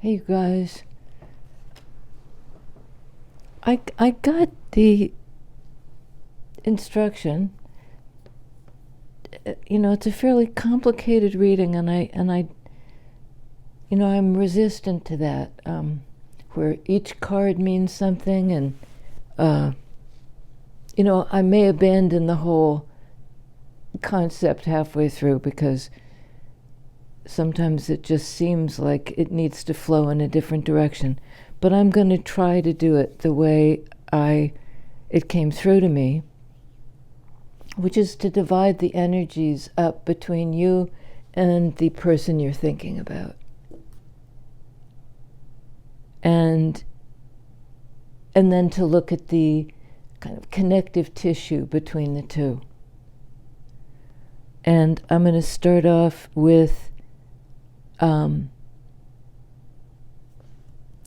Hey, you guys. I got the instruction. It's a fairly complicated reading, I'm resistant to that, where each card means something, and I may abandon the whole concept halfway through because sometimes it just seems like it needs to flow in a different direction. But I'm going to try to do it the way it came through to me, which is to divide the energies up between you and the person you're thinking about. And then to look at the kind of connective tissue between the two. And I'm going to start off with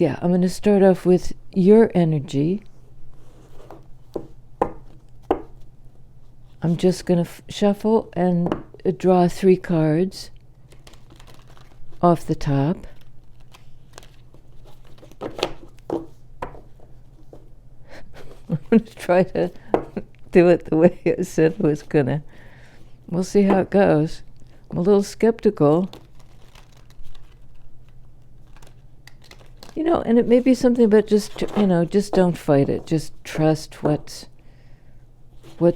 I'm going to start off with your energy. I'm just going to shuffle and draw 3 cards off the top. I'm going to try to do it the way I said I was going to. We'll see how it goes. I'm a little skeptical. And it may be something about just don't fight it. Just trust what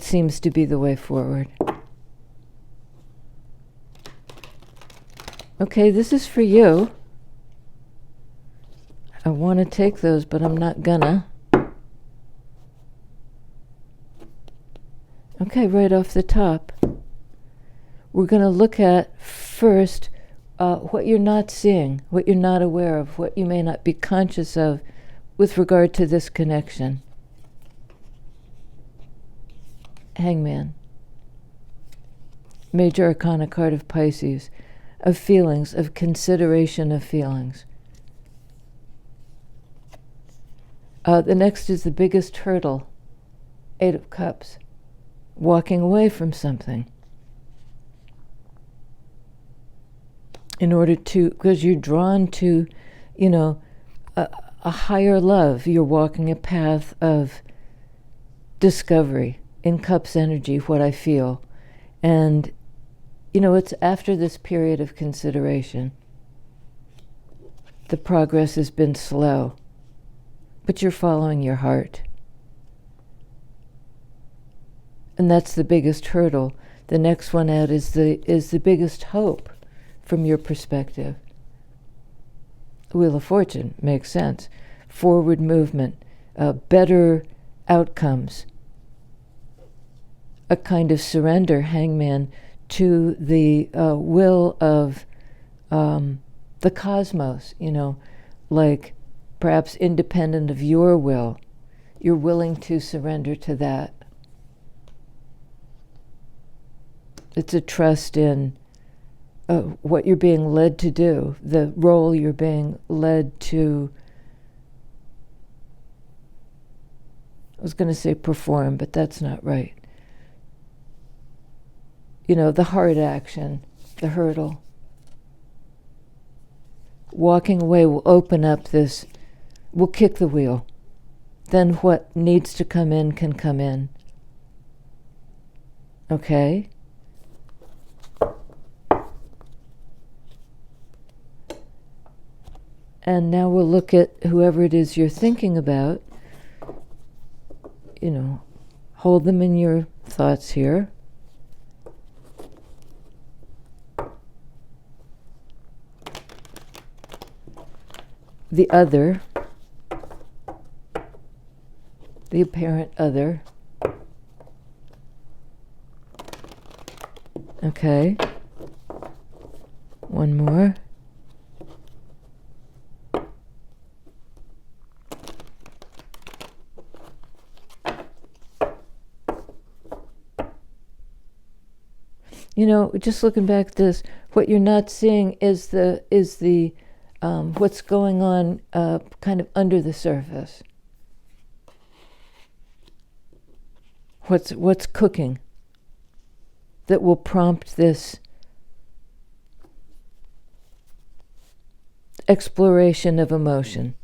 seems to be the way forward. Okay, this is for you. I want to take those, but I'm not gonna. Okay, right off the top, we're going to look at first what you're not seeing, what you're not aware of, what you may not be conscious of with regard to this connection. Hangman. Major Arcana card of Pisces. Of feelings, of consideration of feelings. The next is the biggest hurdle. 8 of Cups. Walking away from something. In order to, because you're drawn to, a higher love. You're walking a path of discovery. In Cups energy, what I feel. And, it's after this period of consideration. The progress has been slow. But you're following your heart. And that's the biggest hurdle. The next one out is the biggest hope from your perspective. Wheel of Fortune makes sense. Forward movement, better outcomes. A kind of surrender, Hangman, to the will of the cosmos, like perhaps independent of your will. You're willing to surrender to that. It's a trust in what you're being led to do, the role you're being led to, I was going to say perform, but that's not right. The hard action, the hurdle. Walking away will open up this, will kick the wheel. Then what needs to come in can come in. Okay? And now we'll look at whoever it is you're thinking about. Hold them in your thoughts here. The other, the apparent other. Okay. One more. Just looking back at this, what you're not seeing is the what's going on kind of under the surface. What's cooking that will prompt this exploration of emotion.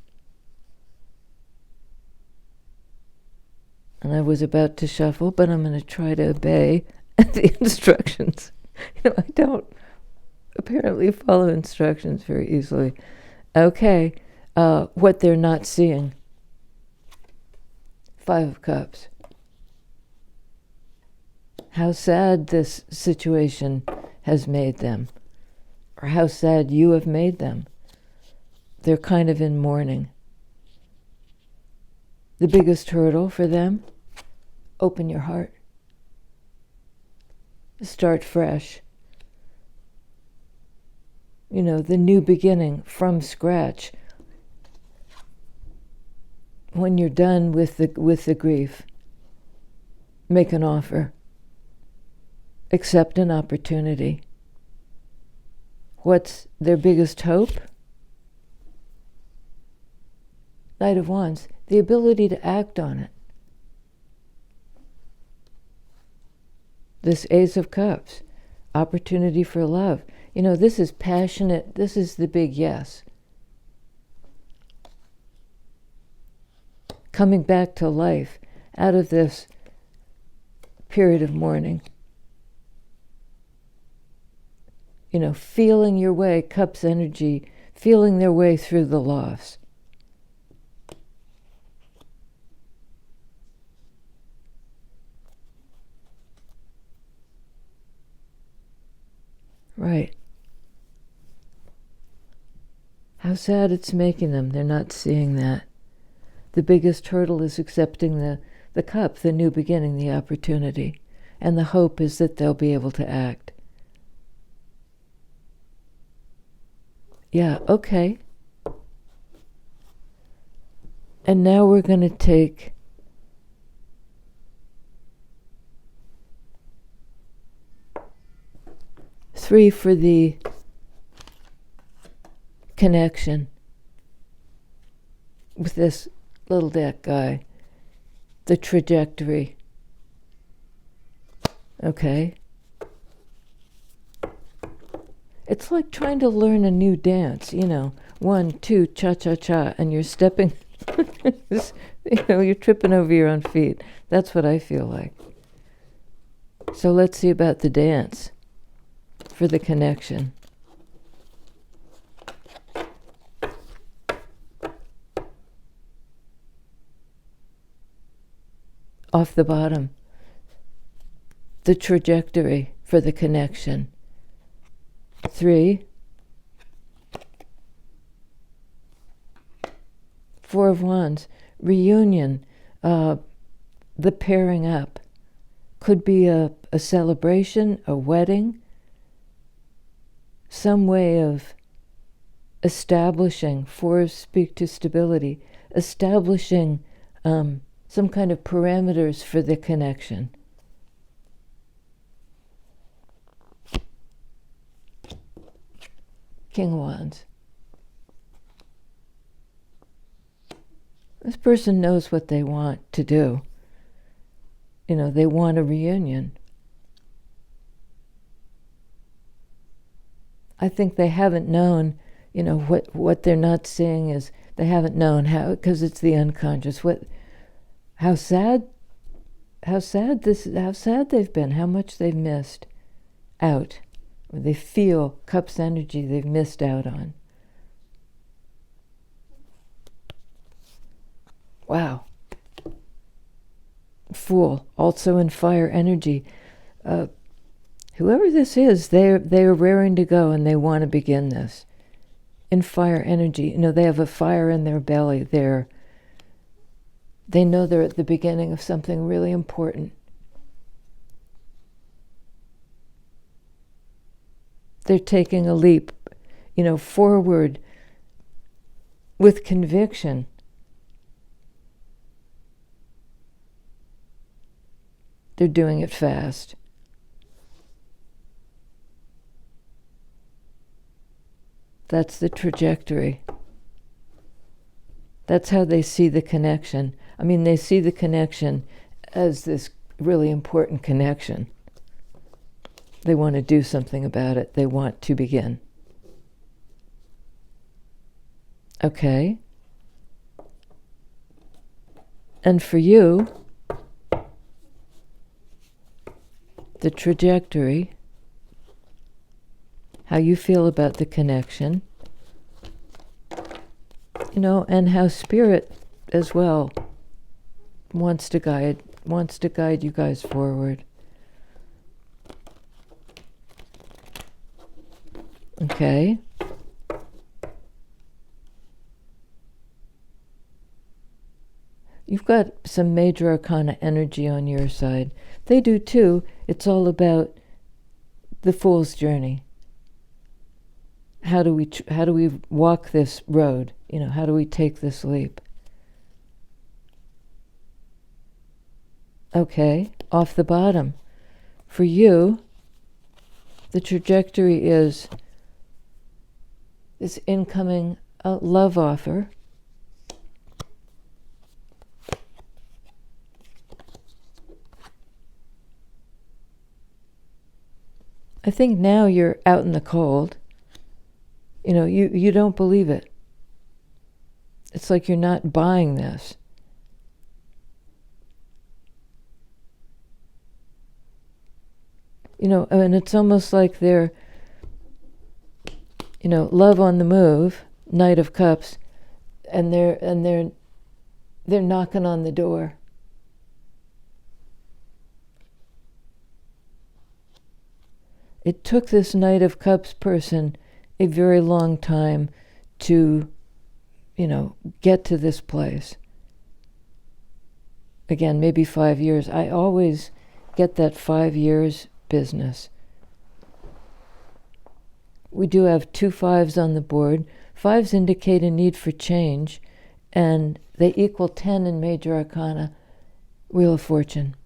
And I was about to shuffle, but I'm going to try to obey the instructions. I don't apparently follow instructions very easily. Okay, what they're not seeing. 5 of Cups. How sad this situation has made them, or how sad you have made them. They're kind of in mourning. The biggest hurdle for them: open your heart. Start fresh. The new beginning from scratch. When you're done with the grief, make an offer. Accept an opportunity. What's their biggest hope? Knight of Wands, the ability to act on it. This Ace of Cups, opportunity for love. This is passionate. This is the big yes. Coming back to life out of this period of mourning. Feeling your way, Cups energy, feeling their way through the loss. Right. How sad it's making them. They're not seeing that. The biggest hurdle is accepting the cup, the new beginning, the opportunity. And the hope is that they'll be able to act. Yeah, okay. And now we're going to take three for the connection with this little deck guy. The trajectory. Okay. It's like trying to learn a new dance, 1, 2, cha-cha-cha, and you're stepping, you're tripping over your own feet. That's what I feel like. So let's see about the dance for the connection. Off the bottom, the trajectory for the connection. 3, 4 of Wands, reunion, the pairing up. Could be a celebration, a wedding, some way of establishing, 4 speak to stability, establishing some kind of parameters for the connection. King of Wands. This person knows what they want to do. They want a reunion. I think they haven't known, what they're not seeing is they haven't known how, because it's the unconscious. How sad they've been, how much they've missed out. They feel Cups energy they've missed out on. Wow. Fool, also in fire energy. Whoever this is, they are raring to go and they want to begin this. In fire energy, they have a fire in their belly. They know they're at the beginning of something really important. They're taking a leap, forward with conviction. They're doing it fast. That's the trajectory. That's how they see the connection. They see the connection as this really important connection. They want to do something about it. They want to begin. Okay? And for you, the trajectory, how you feel about the connection, and how spirit as well wants to guide you guys forward. Okay? You've got some major arcana energy on your side. They do too. It's all about the fool's journey. How do we walk this road? How do we take this leap? Okay, off the bottom. For you, the trajectory is this incoming love offer. I think now you're out in the cold. You don't believe it. It's like you're not buying this. And it's almost like they're, love on the move, Knight of Cups, and they're knocking on the door. It took this Knight of Cups person a very long time to, get to this place. Again, maybe 5 years. I always get that 5 years business. We do have 2 5s on the board. 5s indicate a need for change, and they equal 10 in major arcana, Wheel of Fortune.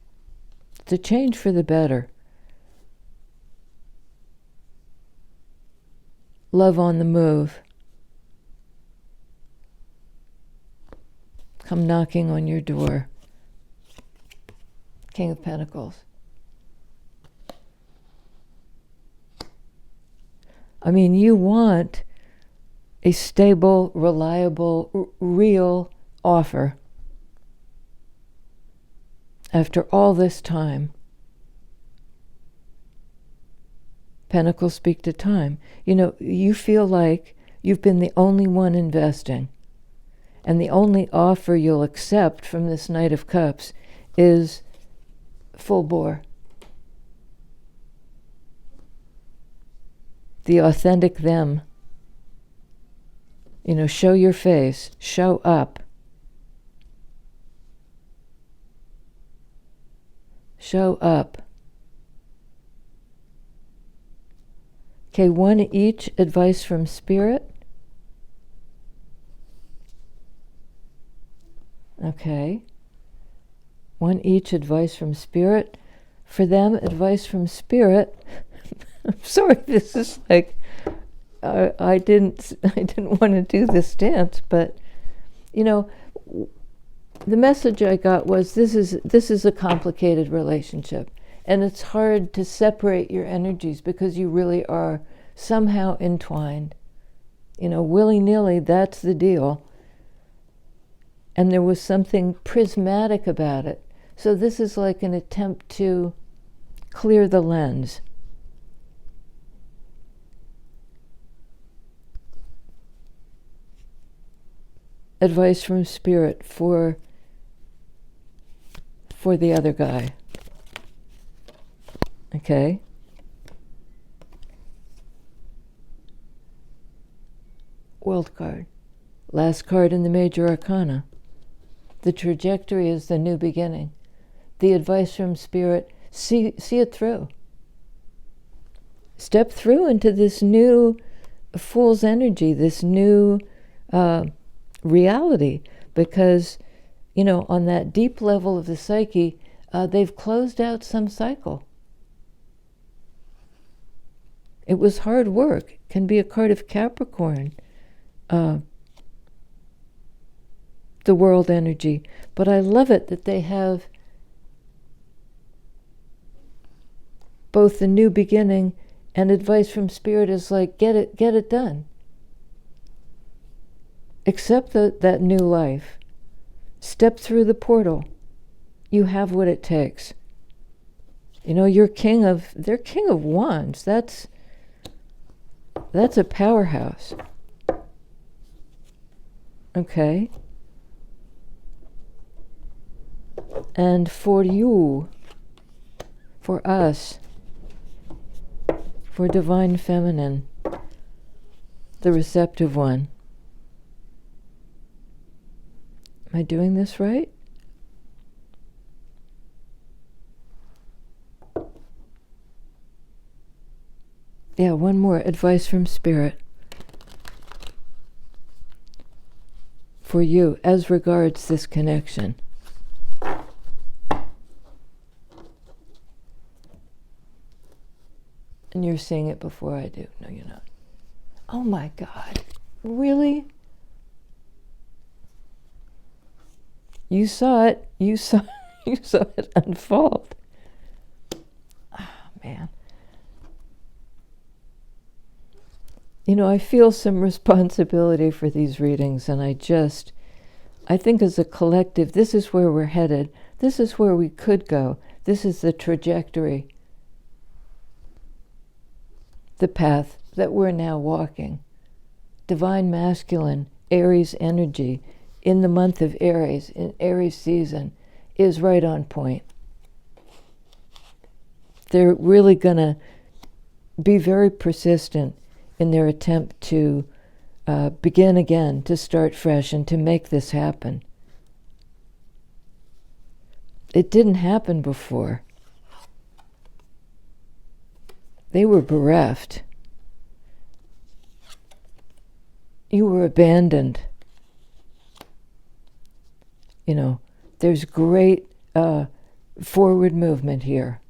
It's a change for the better. Love on the move. Come knocking on your door. King of Pentacles. I mean, you want a stable, reliable, real offer after all this time. Pentacles speak to time. You feel like you've been the only one investing, and the only offer you'll accept from this Knight of Cups is full bore. The authentic them. Show your face, show up. Show up. Okay, 1 each, advice from Spirit. Okay. 1 each, advice from Spirit. For them, advice from Spirit. I'm sorry, this is like, I didn't want to do this dance, but, the message I got was this is a complicated relationship. And it's hard to separate your energies because you really are somehow entwined. Willy-nilly, that's the deal. And there was something prismatic about it. So this is like an attempt to clear the lens. Advice from Spirit for the other guy. Okay? World card. Last card in the major arcana. The trajectory is the new beginning. The advice from Spirit, see it through. Step through into this new fool's energy, this new reality, because, on that deep level of the psyche, they've closed out some cycle. It was hard work. It can be a card of Capricorn, the world energy. But I love it that they have both the new beginning and advice from Spirit is like, get it done. Accept that new life. Step through the portal. You have what it takes. They're king of wands. That's a powerhouse. Okay. And for you, for us, for Divine Feminine, the receptive one. Am I doing this right? Yeah, one more advice from Spirit. For you, as regards this connection. And you're seeing it before I do. No, you're not. Oh my God. Really? You saw it. You saw it unfold. Oh, man. I feel some responsibility for these readings, and I think as a collective, this is where we're headed. This is where we could go. This is the trajectory, the path that we're now walking. Divine Masculine, Aries energy, in the month of Aries, in Aries season, is right on point. They're really going to be very persistent in their attempt to begin again, to start fresh, and to make this happen. It didn't happen before. They were bereft. You were abandoned. There's great forward movement here.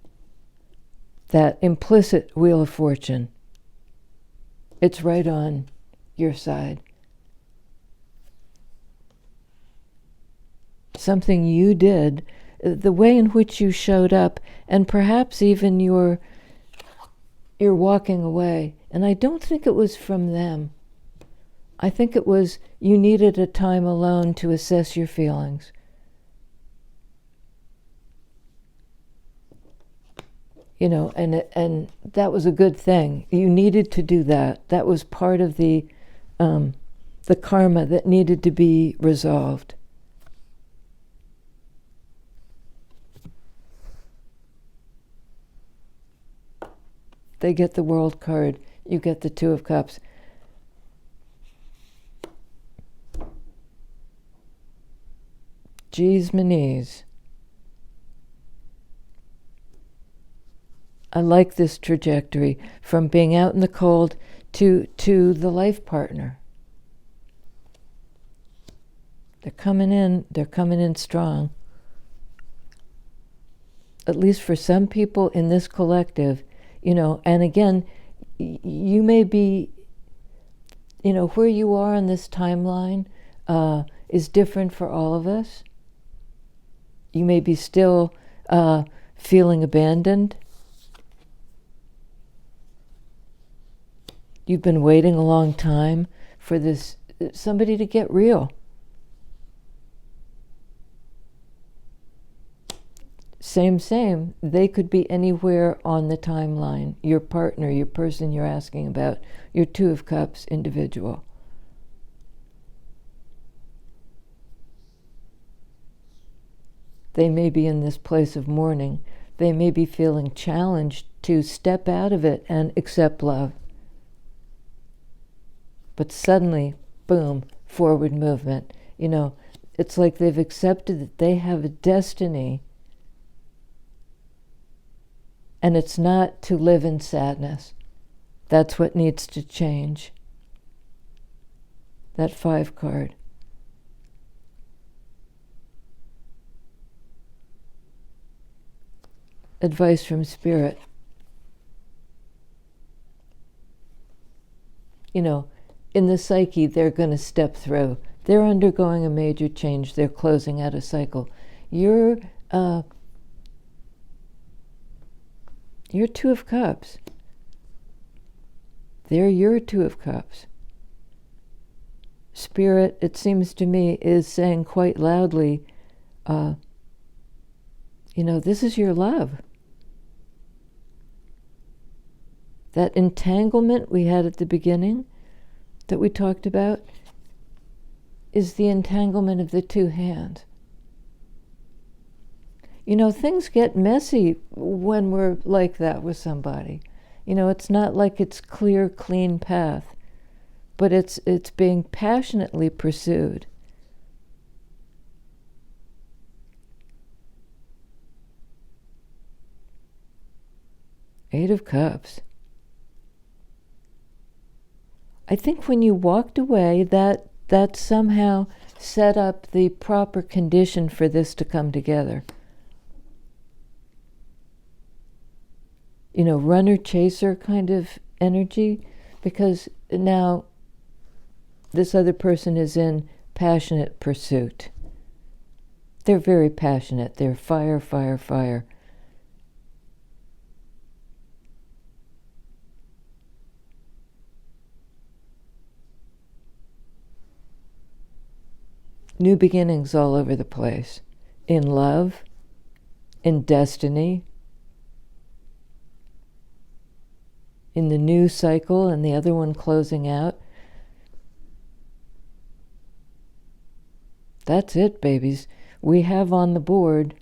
That implicit Wheel of Fortune. It's right on your side. Something you did, the way in which you showed up, and perhaps even your walking away. And I don't think it was from them. I think it was you needed a time alone to assess your feelings. And that was a good thing. You needed to do that. That was part of the karma that needed to be resolved. They get the World card. You get the Two of Cups. Geez, my knees. I like this trajectory from being out in the cold to the life partner. They're coming in strong. At least for some people in this collective, and again, you may be, where you are on this timeline is different for all of us. You may be still feeling abandoned. You've been waiting a long time for somebody to get real. Same. They could be anywhere on the timeline. Your partner, your person you're asking about, your Two of Cups individual. They may be in this place of mourning. They may be feeling challenged to step out of it and accept love. But suddenly, boom, forward movement. It's like they've accepted that they have a destiny, and it's not to live in sadness. That's what needs to change. That 5 card. Advice from Spirit. In the psyche, they're going to step through. They're undergoing a major change. They're closing out a cycle. Your Two of Cups. They're your Two of Cups. Spirit, it seems to me, is saying quite loudly, this is your love. That entanglement we had at the beginning that we talked about is the entanglement of the two hands. Things get messy when we're like that with somebody. It's not like it's clear, clean path, but it's being passionately pursued. Eight of Cups. I think when you walked away, that somehow set up the proper condition for this to come together. Runner-chaser kind of energy, because now this other person is in passionate pursuit. They're very passionate. They're fire, fire, fire. New beginnings all over the place. In love, in destiny, in the new cycle and the other one closing out. That's it, babies. We have on the board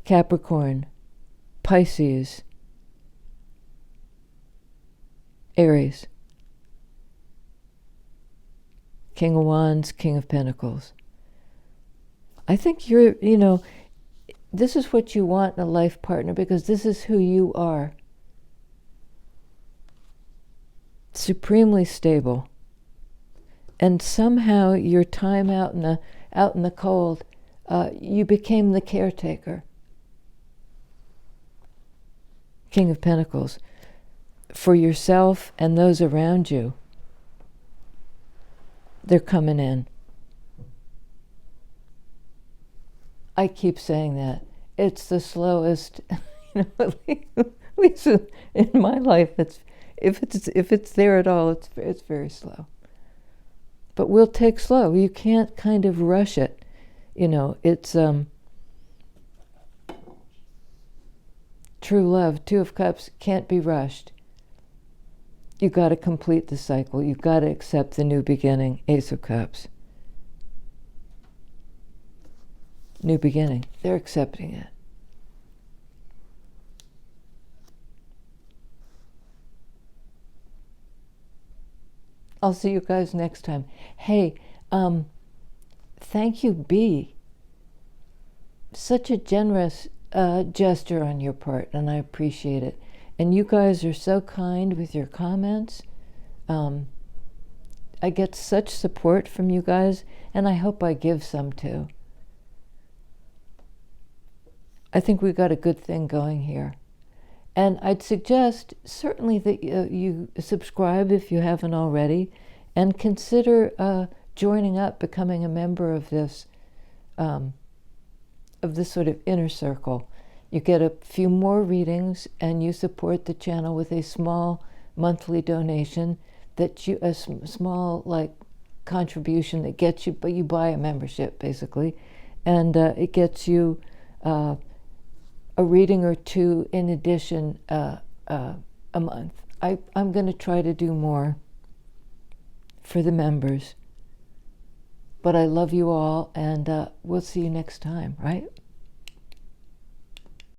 Capricorn, Pisces, Aries, King of Wands, King of Pentacles. I think this is what you want in a life partner, because this is who you are. Supremely stable. And somehow your time out in the cold, you became the caretaker. King of Pentacles. For yourself and those around you. They're coming in. I keep saying that. It's the slowest, at least in my life, if it's there at all, it's very slow. But we'll take slow. You can't kind of rush it. It's true love, Two of Cups, can't be rushed. You've got to complete the cycle. You've got to accept the new beginning. Ace of Cups. New beginning. They're accepting it. I'll see you guys next time. Hey, thank you, B. Such a generous gesture on your part, and I appreciate it. And you guys are so kind with your comments. I get such support from you guys, and I hope I give some too. I think we've got a good thing going here. And I'd suggest certainly that you subscribe if you haven't already, and consider joining up, becoming a member of this sort of inner circle. You get a few more readings, and you support the channel with a small monthly donation a small contribution that gets you, but you buy a membership basically, and it gets you a reading or two in addition a month. I'm going to try to do more for the members, but I love you all, and we'll see you next time, right?